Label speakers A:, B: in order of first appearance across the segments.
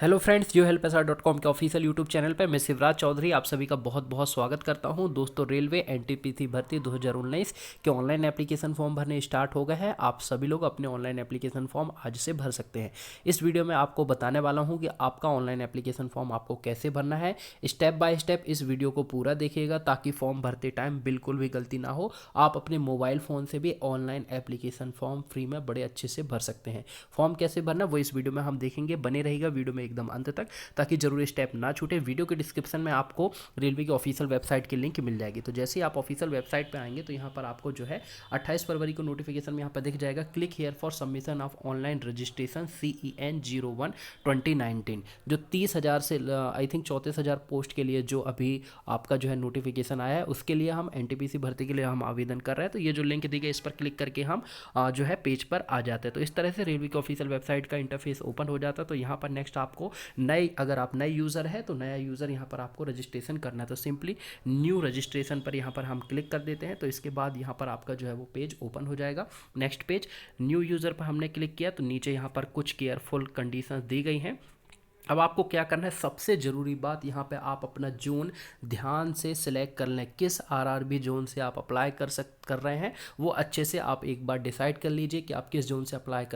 A: Hello friends, yohelpsr.com के official YouTube channel पर मैं शिवराज चौधरी आप सभी का बहुत बहुत स्वागत करता हूं। दोस्तों, रेलवे एनटीपीसी भर्ती 2019 के ऑनलाइन एप्लीकेशन फॉर्म भरने स्टार्ट हो गए हैं। आप सभी लोग अपने ऑनलाइन एप्लीकेशन फॉर्म आज से भर सकते हैं। इस वीडियो में आपको बताने वाला हूं कि आपका ऑनलाइन एप्लीकेशन फॉर्म आपको कैसे भरना है। स्टेप बाय स्टेप इस वीडियो को पूरा देखिएगा ताकि फॉर्म भरते टाइम बिल्कुल भी गलती ना हो। आप अपने मोबाइल फ़ोन से भी ऑनलाइन एप्लीकेशन फॉर्म फ्री में बड़े अच्छे से भर सकते हैं। फॉर्म कैसे भरना वो इस वीडियो में हम देखेंगे। बने रहेगा वीडियो में एकदम अंत तक ताकि जरूरी स्टेप ना छूटे। वीडियो के डिस्क्रिप्शन में आपको रेलवे की ऑफिशियल वेबसाइट की लिंक मिल जाएगी। तो जैसे ही आप ऑफिशियल वेबसाइट पे आएंगे तो यहाँ पर आपको जो है 28 फरवरी को नोटिफिकेशन में यहाँ पर दिख जाएगा, click here for submission of online registration CEN01 2019। जो 30,000 से आई थिंक 34,000 पोस्ट के लिए जो अभी आपका जो है नोटिफिकेशन आया है उसके लिए हम एनटीपीसी भर्ती के लिए हम आवेदन कर रहे हैं। तो ये जो लिंक दी गई इस पर क्लिक करके हम जो है पेज पर आ जाते हैं। तो इस तरह से रेलवे की ऑफिशियल वेबसाइट का इंटरफेस ओपन हो जाता है। तो यहाँ पर नेक्स्ट आपको नए, अगर आप नए यूज़र है तो नया यूज़र यहाँ पर आपको रजिस्ट्रेशन करना है। तो सिंपली न्यू रजिस्ट्रेशन पर यहाँ पर हम क्लिक कर देते हैं। तो इसके बाद यहाँ पर आपका जो है वो पेज ओपन हो जाएगा। नेक्स्ट पेज, न्यू यूज़र पर हमने क्लिक किया तो नीचे यहाँ पर कुछ केयरफुल कंडीशंस दी गई हैं। अब आपको क्या करना है, सबसे ज़रूरी बात यहाँ पे आप अपना जोन ध्यान से सिलेक्ट कर लें। किस आरआरबी जोन से आप अप्लाई कर रहे हैं वो अच्छे से आप एक बार डिसाइड कर लीजिए कि आप किस जोन से अप्लाई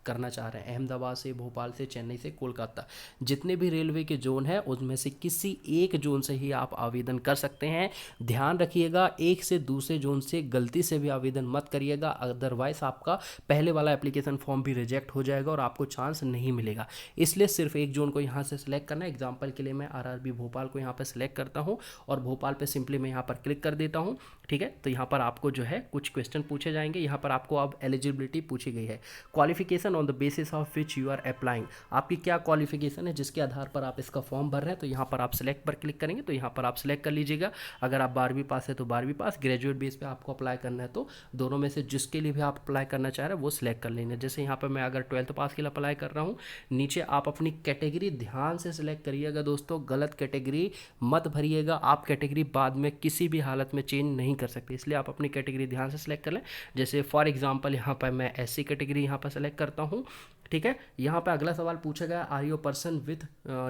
A: करना चाह रहे हैं। अहमदाबाद से, भोपाल से, चेन्नई से, कोलकाता, जितने भी रेलवे के जोन है उनमें से किसी एक जोन से ही आप आवेदन कर सकते हैं। ध्यान रखिएगा, एक से दूसरे जोन से गलती से भी आवेदन मत करिएगा, अदरवाइज आपका पहले वाला एप्लीकेशन फॉर्म भी रिजेक्ट हो जाएगा और आपको चांस नहीं मिलेगा। इसलिए सिर्फ एक जोन को यहाँ से सिलेक्ट करना है। एग्जाम्पल के लिए मैं आरआरबी भोपाल को यहाँ पर सिलेक्ट करता हूँ और भोपाल पे सिंपली मैं यहाँ पर क्लिक कर देता हूँ। ठीक है, तो यहाँ पर आपको जो है कुछ क्वेश्चन पूछे जाएंगे। यहाँ पर आपको अब एलिजिबिलिटी पूछी गई है, qualification on the basis of which you are applying. आपकी क्या क्वालिफिकेशन है जिसके आधार पर आप इसका फॉर्म भर रहे हैं। तो यहाँ पर आप सिलेक्ट पर क्लिक करेंगे तो यहाँ पर आप सिलेक्ट कर लीजिएगा। अगर आप 12वीं पास है तो 12वीं पास, ग्रेजुएट बेस पे आपको अप्लाई करना है तो दोनों में से जिसके लिए भी आप अप्लाई करना चाह रहे हैं वो सिलेक्ट कर लेंगे। जैसे यहाँ पर मैं अगर 12th पास के लिए अप्लाई कर रहा हूँ, नीचे आप अपनी कैटेगरी ध्यान से सिलेक्ट करिएगा। दोस्तों, गलत कैटेगरी मत भरिएगा। आप कैटेगरी बाद में किसी भी हालत में चेंज नहीं कर सकते, इसलिए आप अपनी कैटेगरी ध्यान से सिलेक्ट कर लें। जैसे फॉर एग्जांपल यहाँ पर मैं SC कैटेगरी यहाँ पर सेलेक्ट करता हूँ। ठीक है, यहाँ पे अगला सवाल पूछा गया, are you person with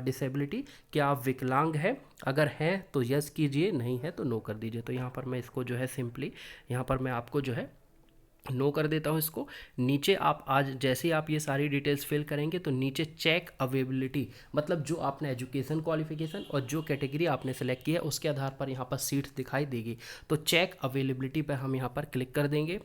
A: disability, क्या आप विकलांग है? अगर है तो यस कीजिए, नहीं है तो नो कर दीजिए। तो यहाँ पर मैं इसको जो है सिंपली यहाँ पर मैं आपको जो है नो कर देता हूँ इसको। नीचे आप आज जैसे ही आप ये सारी डिटेल्स फिल करेंगे तो नीचे चेक अवेलेबिलिटी, मतलब जो आपने एजुकेशन क्वालिफिकेशन और जो कैटेगरी आपने सेलेक्ट की है उसके आधार पर यहाँ पर सीट्स दिखाई देगी। तो चेक अवेलेबिलिटी पर हम यहाँ पर क्लिक कर देंगे।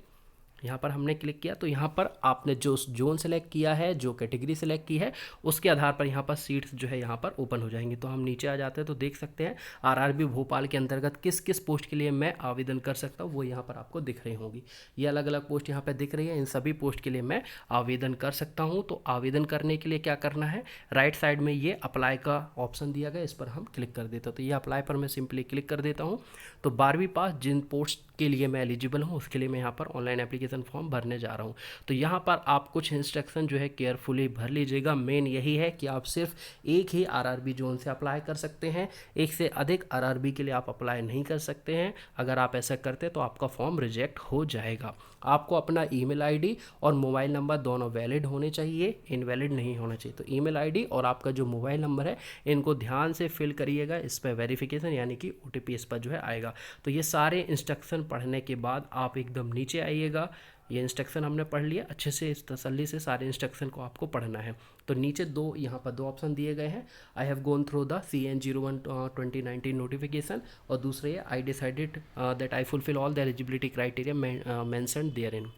A: यहाँ पर हमने क्लिक किया तो यहाँ पर आपने जो जोन सेलेक्ट किया है, जो कैटेगरी सेलेक्ट की है उसके आधार पर यहाँ पर सीट्स जो है यहाँ पर ओपन हो जाएंगी। तो हम नीचे आ जाते हैं तो देख सकते हैं आरआरबी भोपाल के अंतर्गत किस किस पोस्ट के लिए मैं आवेदन कर सकता हूँ वो यहाँ पर आपको दिख रही होंगी। ये अलग अलग पोस्ट यहाँ पर दिख रही है, इन सभी पोस्ट के लिए मैं आवेदन कर सकता हूँ। तो आवेदन करने के लिए क्या करना है, राइट साइड में ये अप्लाई का ऑप्शन दिया गया, इस पर हम क्लिक कर देते हैं। तो ये अप्लाई पर मैं सिंपली क्लिक कर देता हूँ। तो 12वीं पास जिन पोस्ट के लिए मैं एलिजिबल हूँ उसके लिए मैं यहाँ पर ऑनलाइन एप्लीकेशन फॉर्म भरने जा रहा हूँ। तो यहाँ पर आप कुछ इंस्ट्रक्शन जो है केयरफुली भर लीजिएगा। मेन यही है कि आप सिर्फ एक ही आरआरबी जोन से अप्लाई कर सकते हैं, एक से अधिक आरआरबी के लिए आप अप्लाई नहीं कर सकते हैं। अगर आप ऐसा करते हैं तो आपका फॉर्म रिजेक्ट हो जाएगा। आपको अपना ईमेल आईडी और मोबाइल नंबर दोनों वैलिड होने चाहिए, इनवैलिड नहीं होना चाहिए। तो ईमेल आईडी और आपका जो मोबाइल नंबर है इनको ध्यान से फिल करिएगा। इस पर वेरिफिकेशन यानी कि OTP इस पर जो है आएगा। तो ये सारे इंस्ट्रक्शन पढ़ने के बाद आप एकदम नीचे आइएगा। ये इंस्ट्रक्शन हमने पढ़ लिया अच्छे से, इस तसल्ली से सारे इंस्ट्रक्शन को आपको पढ़ना है। तो नीचे यहाँ पर दो ऑप्शन दिए गए हैं, I have gone through the CEN01 2019 notification, और दूसरे ये I decided that I fulfil all the eligibility criteria mentioned there in.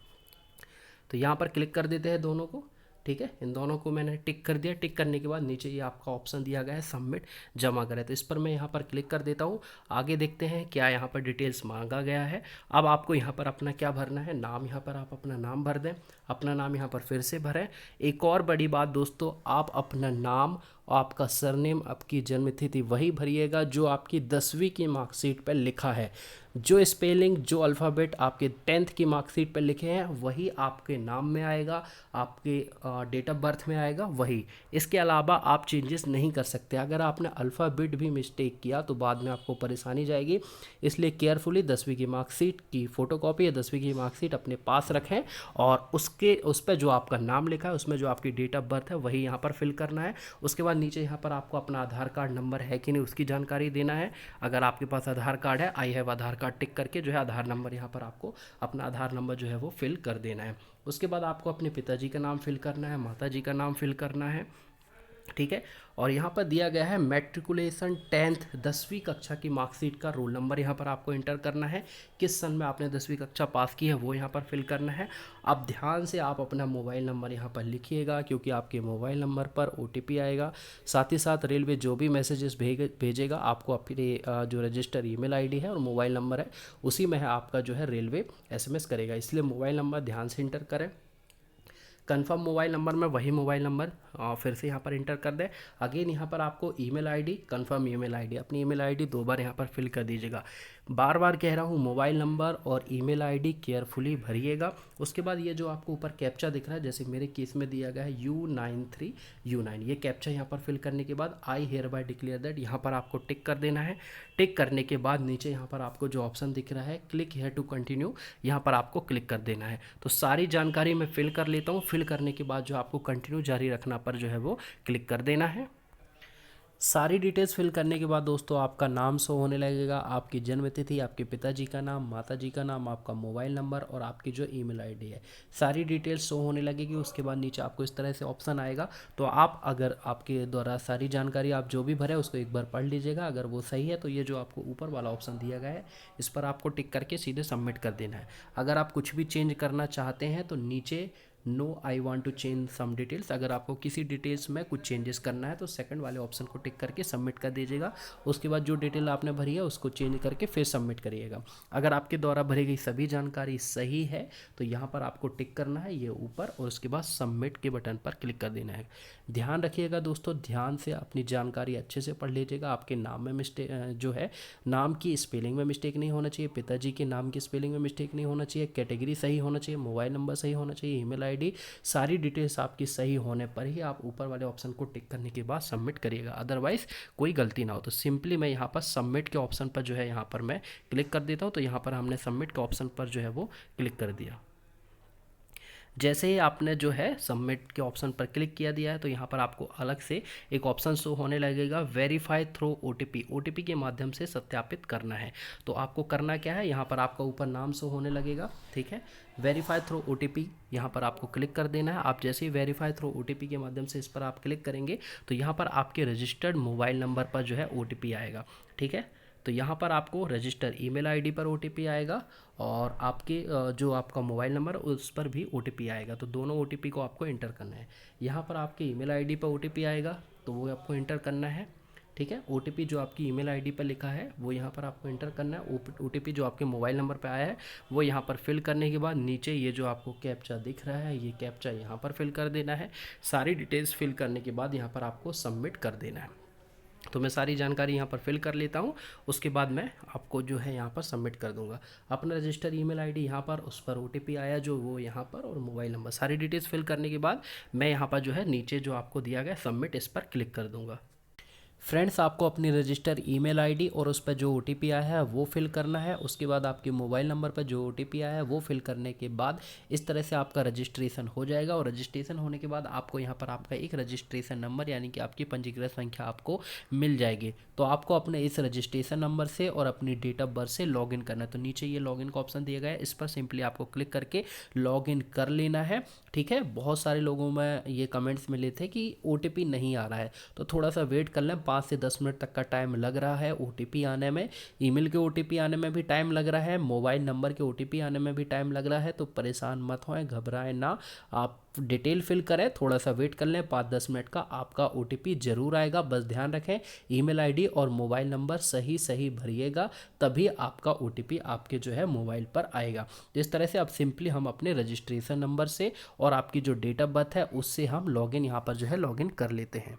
A: तो यहाँ पर क्लिक कर देते हैं दोनों को। ठीक है, इन दोनों को मैंने टिक कर दिया। टिक करने के बाद नीचे ये आपका ऑप्शन दिया गया है सबमिट जमा करें, तो इस पर मैं यहाँ पर क्लिक कर देता हूँ। आगे देखते हैं क्या यहाँ पर डिटेल्स मांगा गया है। अब आपको यहाँ पर अपना क्या भरना है, नाम, यहाँ पर आप अपना नाम भर दें। अपना नाम यहाँ पर फिर से भरें। एक और बड़ी बात दोस्तों, आप अपना नाम, आपका सरनेम, आपकी जन्मतिथि वही भरिएगा जो आपकी 10वीं की मार्कशीट पर लिखा है। जो स्पेलिंग, जो अल्फ़ाबेट आपके 10th की मार्कशीट पर लिखे हैं वही आपके नाम में आएगा, आपके डेट ऑफ बर्थ में आएगा वही। इसके अलावा आप चेंजेस नहीं कर सकते। अगर आपने अल्फ़ाबेट भी मिस्टेक किया तो बाद में आपको परेशानी जाएगी। इसलिए केयरफुली 10वीं की मार्कशीट की फ़ोटोकॉपी या 10वीं की मार्कशीट अपने पास रखें और उस उस पर जो आपका नाम लिखा है, उसमें जो आपकी डेट ऑफ बर्थ है वही यहाँ पर फिल करना है। उसके बाद नीचे यहाँ पर आपको अपना आधार कार्ड नंबर है कि नहीं उसकी जानकारी देना है। अगर आपके पास आधार कार्ड है, आई हैव आधार कार्ड टिक करके जो है आधार नंबर यहाँ पर आपको अपना आधार नंबर जो है वो फिल कर देना है। उसके बाद आपको अपने पिताजी का नाम फिल करना है, माताजी का नाम फिल करना है, ठीक है। और यहाँ पर दिया गया है मैट्रिकुलेशन 10th 10वीं कक्षा की मार्कशीट का रोल नंबर यहाँ पर आपको इंटर करना है। किस सन में आपने 10वीं कक्षा पास की है वो यहाँ पर फिल करना है। अब ध्यान से आप अपना मोबाइल नंबर यहाँ पर लिखिएगा, क्योंकि आपके मोबाइल नंबर पर OTP आएगा। साथ ही साथ रेलवे जो भी मैसेजेस भेजेगा आपको अपने जो रजिस्टर ईमेल आईडी है और मोबाइल नंबर है उसी में है आपका जो है रेलवे SMS करेगा, इसलिए मोबाइल नंबर ध्यान से इंटर करें। कंफर्म मोबाइल नंबर में वही मोबाइल नंबर फिर से यहाँ पर इंटर कर दें। अगेन यहाँ पर आपको email ID, confirm email ID, अपनी ईमेल आईडी 2 बार यहाँ पर फिल कर दीजिएगा। बार बार कह रहा हूँ, मोबाइल नंबर और ईमेल आईडी केयरफुली भरिएगा। उसके बाद ये जो आपको ऊपर कैप्चा दिख रहा है, जैसे मेरे केस में दिया गया है U93U9, ये कैप्चा यहाँ पर फिल करने के बाद आई हेयर बाय डिक्लेयर दैट यहाँ पर आपको टिक कर देना है। टिक करने के बाद नीचे यहाँ पर आपको जो ऑप्शन दिख रहा है क्लिक हेयर टू कंटिन्यू, यहाँ पर आपको क्लिक कर देना है। तो सारी जानकारी मैं फिल कर लेता हूँ। फिल करने के बाद जो आपको कंटिन्यू जारी रखना पर जो है वो क्लिक कर देना है। सारी डिटेल्स फिल करने के बाद दोस्तों आपका नाम शो होने लगेगा, आपकी जन्म तिथि, आपके पिताजी का नाम, माताजी का नाम, आपका मोबाइल नंबर और आपकी जो ईमेल आईडी है, सारी डिटेल्स शो होने लगेगी। उसके बाद नीचे आपको इस तरह से ऑप्शन आएगा। तो आप अगर आपके द्वारा सारी जानकारी आप जो भी भरे उसको एक बार पढ़ लीजिएगा। अगर वो सही है तो ये जो आपको ऊपर वाला ऑप्शन दिया गया है इस पर आपको टिक करके सीधे सबमिट कर देना है। अगर आप कुछ भी चेंज करना चाहते हैं तो नीचे no I want to change some details, अगर आपको किसी डिटेल्स में कुछ चेंजेस करना है तो सेकंड वाले ऑप्शन को टिक करके सबमिट कर दीजिएगा। उसके बाद जो डिटेल आपने भरी है उसको चेंज करके फिर सबमिट करिएगा। अगर आपके द्वारा भरी गई सभी जानकारी सही है तो यहाँ पर आपको टिक करना है ये ऊपर और उसके बाद सबमिट के बटन पर क्लिक कर देना है। ध्यान रखिएगा दोस्तों, ध्यान से अपनी जानकारी अच्छे से पढ़ लीजिएगा। आपके नाम में मिस्टेक जो है, नाम की स्पेलिंग में मिस्टेक नहीं होना चाहिए, पिताजी के नाम की स्पेलिंग में मिस्टेक नहीं होना चाहिए, कैटेगरी सही होना चाहिए, मोबाइल नंबर सही होना चाहिए, ईमेल आईडी, सारी डिटेल्स आपकी सही होने पर ही आप ऊपर वाले ऑप्शन को टिक करने के बाद सबमिट करिएगा। अदरवाइज कोई गलती ना हो। तो सिंपली मैं यहाँ पर सबमिट के ऑप्शन पर जो है यहाँ पर मैं क्लिक कर देता हूँ। तो यहाँ पर हमने सबमिट के ऑप्शन पर जो है वो क्लिक कर दिया। जैसे ही आपने जो है सबमिट के ऑप्शन पर क्लिक किया दिया है तो यहाँ पर आपको अलग से एक ऑप्शन शो होने लगेगा, वेरीफाई थ्रू OTP, OTP के माध्यम से सत्यापित करना है। तो आपको करना क्या है, यहाँ पर आपका ऊपर नाम शो होने लगेगा, ठीक है। वेरीफाई थ्रू OTP यहाँ पर आपको क्लिक कर देना है। आप जैसे ही वेरीफाई थ्रू OTP के माध्यम से इस पर आप क्लिक करेंगे तो यहाँ पर आपके रजिस्टर्ड मोबाइल नंबर पर जो है OTP आएगा, ठीक है। तो यहाँ पर आपको रजिस्टर ईमेल आईडी पर OTP आएगा और आपके जो आपका मोबाइल नंबर उस पर भी OTP आएगा। तो दोनों OTP को आपको इंटर करना है। यहाँ पर आपके ईमेल आईडी पर OTP आएगा तो वो आपको इंटर करना है, ठीक है। OTP जो आपकी ईमेल आईडी पर लिखा है वो यहाँ पर आपको इंटर करना है। OTP जो आपके मोबाइल नंबर पर आया है वो यहाँ पर फिल करने के बाद नीचे ये जो आपको कैप्चा दिख रहा है ये कैप्चा यहाँ पर फिल कर देना है। सारी डिटेल्स फिल करने के बाद यहाँ पर आपको सबमिट कर देना है। तो मैं सारी जानकारी यहाँ पर फिल कर लेता हूँ। उसके बाद मैं आपको जो है यहाँ पर सबमिट कर दूँगा। अपना रजिस्टर ईमेल आईडी यहाँ पर, उस पर OTP आया जो वो यहाँ पर, और मोबाइल नंबर, सारी डिटेल्स फिल करने के बाद मैं यहाँ पर जो है नीचे जो आपको दिया गया सबमिट, इस पर क्लिक कर दूँगा। फ्रेंड्स, आपको अपनी रजिस्टर ईमेल आईडी और उस पर जो OTP आया है वो फिल करना है। उसके बाद आपके मोबाइल नंबर पर जो OTP आया है वो फिल करने के बाद इस तरह से आपका रजिस्ट्रेशन हो जाएगा। और रजिस्ट्रेशन होने के बाद आपको यहाँ पर आपका एक रजिस्ट्रेशन नंबर यानी कि आपकी पंजीकृत संख्या आपको मिल जाएगी। तो आपको अपने इस रजिस्ट्रेशन नंबर से और अपनी डेट ऑफ बर्थ से लॉगिन करना है। तो नीचे ये लॉगिन का ऑप्शन दिया गया है, इस पर सिंपली आपको क्लिक करके लॉगिन कर लेना है, ठीक है। बहुत सारे लोगों में ये कमेंट्स मिले थे कि OTP नहीं आ रहा है, तो थोड़ा सा वेट कर लें। 5 से 10 मिनट तक का टाइम लग रहा है OTP आने में। ईमेल के OTP आने में भी टाइम लग रहा है, मोबाइल नंबर के OTP आने में भी टाइम लग रहा है। तो परेशान मत होएं, घबराएं ना, आप डिटेल फिल करें, थोड़ा सा वेट कर लें। 5-10 मिनट का आपका OTP जरूर आएगा। बस ध्यान रखें ईमेल आईडी और मोबाइल नंबर सही भरिएगा, तभी आपका OTP आपके जो है मोबाइल पर आएगा। इस तरह से अब सिंपली हम अपने रजिस्ट्रेशन नंबर से और आपकी जो डेट ऑफ बर्थ है उससे हम लॉगिन यहाँ पर जो है लॉगिन कर लेते हैं।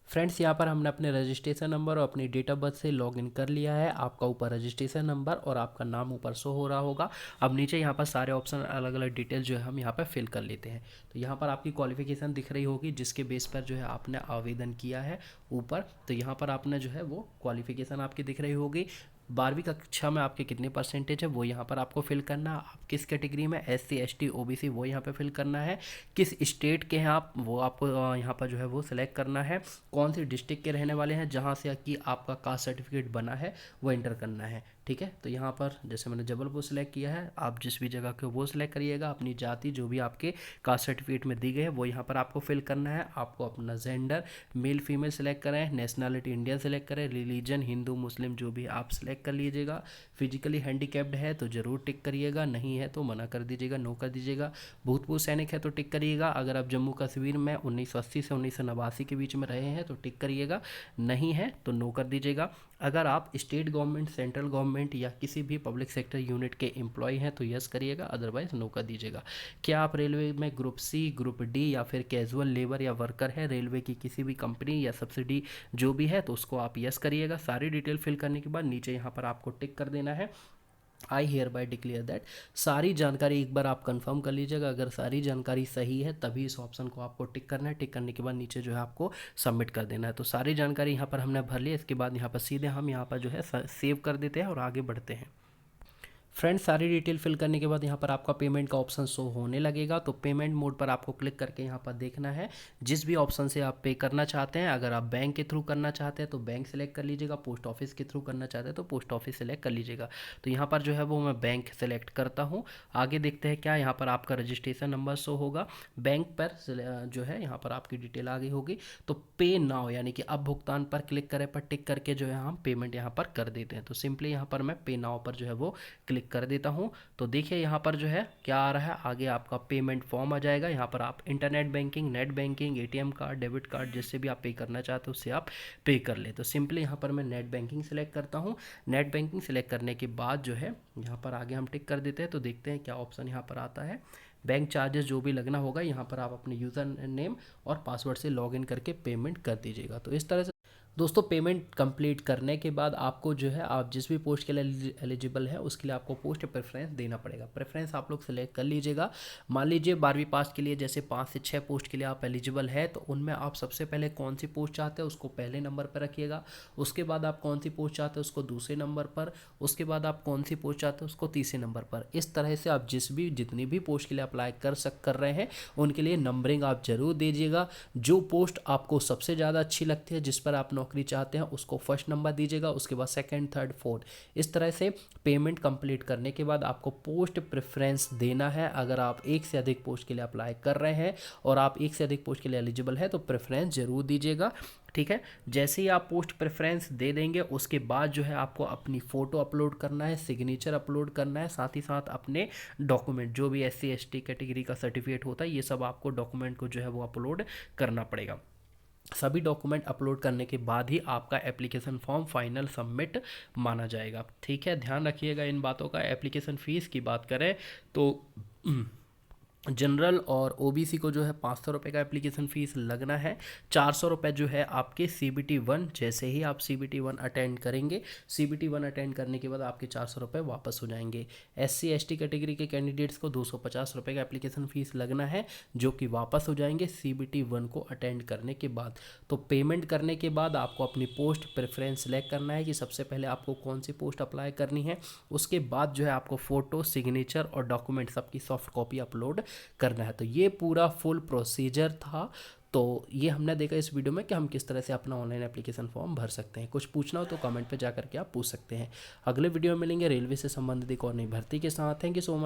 A: फ्रेंड्स, यहाँ पर हमने अपने रजिस्ट्रेशन नंबर और अपनी डेट ऑफ बर्थ से लॉगिन कर लिया है। आपका ऊपर रजिस्ट्रेशन नंबर और आपका नाम ऊपर शो हो रहा होगा। अब नीचे यहाँ पर सारे ऑप्शन, अलग अलग डिटेल जो है हम यहाँ पर फिल कर लेते हैं। तो यहाँ पर आपकी क्वालिफिकेशन दिख रही होगी जिसके बेस पर जो है आपने आवेदन किया है ऊपर। तो यहाँ पर आपने जो है वो क्वालिफिकेशन आपकी दिख रही होगी। 12वीं कक्षा में आपके कितने परसेंटेज है वो यहाँ पर आपको फिल करना है। आप किस कैटेगरी में, SC ST OBC, वो यहाँ पे फिल करना है। किस स्टेट के हैं आप, वो आपको यहाँ पर जो है वो सिलेक्ट करना है। कौन सी डिस्ट्रिक्ट के रहने वाले हैं, जहाँ से कि आपका कास्ट सर्टिफिकेट बना है वो एंटर करना है। ठीक है, तो यहाँ पर जैसे मैंने जबलपुर सेलेक्ट किया है, आप जिस भी जगह के वो सिलेक्ट करिएगा। अपनी जाति जो भी आपके कास्ट सर्टिफिकेट में दी गई है वो यहाँ पर आपको फिल करना है। आपको अपना जेंडर मेल फीमेल सेलेक्ट करें, नेशनलिटी इंडियन सेलेक्ट करें, रिलीजन हिंदू मुस्लिम जो भी आप सिलेक्ट कर लीजिएगा। फिजिकली हैंडीकैप्ड है तो ज़रूर टिक करिएगा, नहीं है तो मना कर दीजिएगा, नो कर दीजिएगा। भूतपूर्व सैनिक है तो टिक करिएगा। अगर आप जम्मू कश्मीर में 1980 से 1989 के बीच में रहे हैं तो टिक करिएगा, नहीं है तो नो कर दीजिएगा। अगर आप स्टेट गवर्नमेंट, सेंट्रल गवर्नमेंट या किसी भी पब्लिक सेक्टर यूनिट के एम्प्लॉय हैं तो यस करिएगा, अदरवाइज नो कर दीजिएगा। क्या आप रेलवे में ग्रुप सी, ग्रुप डी या फिर कैजुअल लेबर या वर्कर है रेलवे की किसी भी कंपनी या सब्सिडी जो भी है तो उसको आप यस करिएगा। सारी डिटेल फिल करने के बाद नीचे यहाँ पर आपको टिक कर देना है, आई हेयर बाय डिक्लेयर दैट। सारी जानकारी एक बार आप कंफर्म कर लीजिएगा। अगर सारी जानकारी सही है तभी इस ऑप्शन को आपको टिक करना है। टिक करने के बाद नीचे जो है आपको सबमिट कर देना है। तो सारी जानकारी यहाँ पर हमने भर ली। इसके बाद यहाँ पर सीधे हम यहाँ पर जो है सेव कर देते हैं और आगे बढ़ते हैं। फ्रेंड्स, सारी डिटेल फिल करने के बाद यहाँ पर आपका पेमेंट का ऑप्शन शो होने लगेगा। तो पेमेंट मोड पर आपको क्लिक करके यहाँ पर देखना है जिस भी ऑप्शन से आप पे करना चाहते हैं। अगर आप बैंक के थ्रू करना चाहते हैं तो बैंक सेलेक्ट कर लीजिएगा, पोस्ट ऑफिस के थ्रू करना चाहते हैं तो पोस्ट ऑफिस सेलेक्ट कर लीजिएगा। तो यहाँ पर जो है वो मैं बैंक सेलेक्ट करता हूँ। आगे देखते हैं क्या यहाँ पर आपका रजिस्ट्रेशन नंबर शो होगा। बैंक पर जो है यहाँ पर आपकी डिटेल आ गई होगी। तो पे नाउ यानी कि अब भुगतान पर क्लिक करें पर टिक करके जो है हम पेमेंट यहाँ पर कर देते हैं। तो सिंपली यहाँ पर मैं पे नाउ पर जो है वो क्लिक कर देता हूं। तो देखिए यहाँ पर जो है क्या आ रहा है, आगे आपका पेमेंट फॉर्म आ जाएगा। यहाँ पर आप internet banking, net banking, ATM card, debit card जिससे भी आप पे करना चाहते हो उससे आप पे कर ले। तो सिंपली यहाँ पर मैं नेट बैंकिंग सेलेक्ट करता हूँ। नेट बैंकिंग सेलेक्ट करने के बाद जो है यहाँ पर आगे हम टिक कर देते हैं। तो देखते हैं क्या ऑप्शन यहाँ पर आता है। बैंक चार्जेस जो भी लगना होगा यहाँ पर आप अपने यूज़र नेम और पासवर्ड से लॉगिन करके पेमेंट कर दीजिएगा। तो इस तरह से दोस्तों पेमेंट कंप्लीट करने के बाद आपको जो है आप जिस भी पोस्ट के लिए एलिजिबल है उसके लिए आपको पोस्ट प्रेफरेंस देना पड़ेगा। प्रेफरेंस आप लोग सेलेक्ट कर लीजिएगा। मान लीजिए 12वीं पास के लिए जैसे 5 से 6 पोस्ट के लिए आप एलिजिबल है तो उनमें आप सबसे पहले कौन सी पोस्ट चाहते हैं उसको पहले नंबर पर रखिएगा। उसके बाद आप कौन सी पोस्ट चाहते हैं उसको दूसरे नंबर पर। उसके बाद आप कौन सी पोस्ट चाहते हैं उसको तीसरे नंबर पर। इस तरह से आप जितनी भी पोस्ट के लिए अप्लाई कर रहे हैं उनके लिए नंबरिंग आप जरूर दीजिएगा। जो पोस्ट आपको सबसे ज़्यादा अच्छी लगती है, जिस पर आप नौकरी चाहते हैं उसको फर्स्ट नंबर दीजिएगा, उसके बाद सेकंड, थर्ड, फोर्थ। इस तरह से पेमेंट कंप्लीट करने के बाद आपको पोस्ट प्रेफरेंस देना है। अगर आप एक से अधिक पोस्ट के लिए अप्लाई कर रहे हैं और आप एक से अधिक पोस्ट के लिए एलिजिबल है तो प्रेफरेंस जरूर दीजिएगा। ठीक है, जैसे ही आप पोस्ट प्रेफरेंस दे देंगे उसके बाद जो है आपको अपनी फ़ोटो अपलोड करना है, सिग्नेचर अपलोड करना है, साथ ही साथ अपने डॉक्यूमेंट जो भी SC ST कैटेगरी का सर्टिफिकेट होता है ये सब आपको डॉक्यूमेंट को जो है वो अपलोड करना पड़ेगा। सभी डॉक्यूमेंट अपलोड करने के बाद ही आपका एप्लीकेशन फॉर्म फाइनल सबमिट माना जाएगा। ठीक है, ध्यान रखिएगा इन बातों का। एप्लीकेशन फ़ीस की बात करें तो जनरल और OBC को जो है 500 रुपये का एप्लीकेशन फ़ीस लगना है। 400 रुपये जो है आपके CBT 1, जैसे ही आप CBT 1 अटेंड करेंगे, CBT 1 अटेंड करने के बाद आपके 400 रुपये वापस हो जाएंगे। SC ST कैटेगरी के कैंडिडेट्स को 250 रुपये का एप्लीकेशन फ़ीस लगना है जो कि वापस हो जाएंगे CBT 1 को अटेंड करने के बाद। तो पेमेंट करने के बाद आपको अपनी पोस्ट प्रेफरेंस सेलेक्ट करना है कि सबसे पहले आपको कौन सी पोस्ट अप्लाई करनी है। उसके बाद जो है आपको फ़ोटो, सिग्नेचर और डॉक्यूमेंट सबकी सॉफ्ट कॉपी अपलोड करना है। तो ये पूरा फुल प्रोसीजर था। तो ये हमने देखा इस वीडियो में कि हम किस तरह से अपना ऑनलाइन एप्लीकेशन फॉर्म भर सकते हैं। कुछ पूछना हो तो कमेंट पे जा करके आप पूछ सकते हैं। अगले वीडियो में मिलेंगे रेलवे से संबंधित एक और नई भर्ती के साथ। Thank you so much.